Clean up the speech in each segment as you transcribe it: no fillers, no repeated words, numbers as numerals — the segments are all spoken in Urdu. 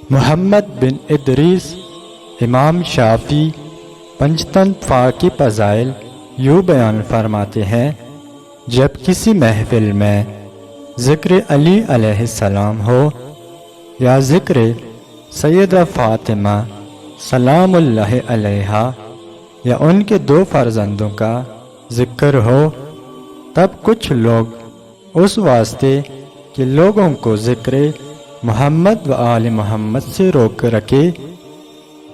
محمد بن ادریس امام شافعی پنجتن فا کی فضائل یوں بیان فرماتے ہیں، جب کسی محفل میں ذکر علی علیہ السلام ہو یا ذکر سیدہ فاطمہ سلام اللہ علیہا یا ان کے 2 فرزندوں کا ذکر ہو، تب کچھ لوگ اس واسطے کہ لوگوں کو ذکر محمد و آل محمد سے روک رکھے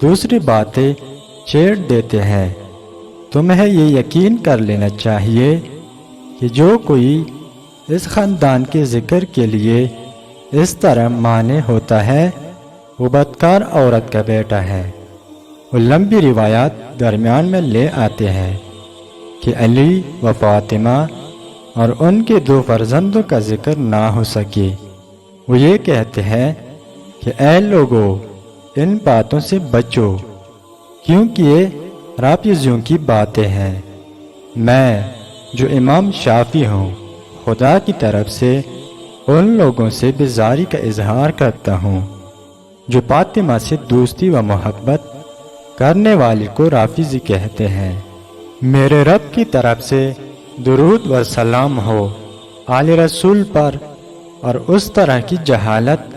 دوسری باتیں چھیڑ دیتے ہیں۔ تمہیں یہ یقین کر لینا چاہیے کہ جو کوئی اس خاندان کے ذکر کے لیے اس طرح مانع ہوتا ہے وہ بدکار عورت کا بیٹا ہے۔ وہ لمبی روایات درمیان میں لے آتے ہیں کہ علی و فاطمہ اور ان کے 2 فرزندوں کا ذکر نہ ہو سکے۔ وہ یہ کہتے ہیں کہ اے لوگو، ان باتوں سے بچو کیونکہ یہ رافضیوں کی باتیں ہیں۔ میں جو امام شافعی ہوں، خدا کی طرف سے ان لوگوں سے بیزاری کا اظہار کرتا ہوں جو فاطمہ سے دوستی و محبت کرنے والی کو رافضی کہتے ہیں۔ میرے رب کی طرف سے درود و سلام ہو آل رسول پر، اور اس طرح کی جہالت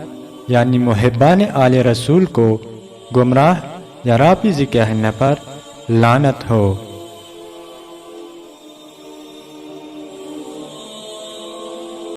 یعنی محبان آل رسول کو گمراہ یا رافضی کہنے پر لعنت ہو۔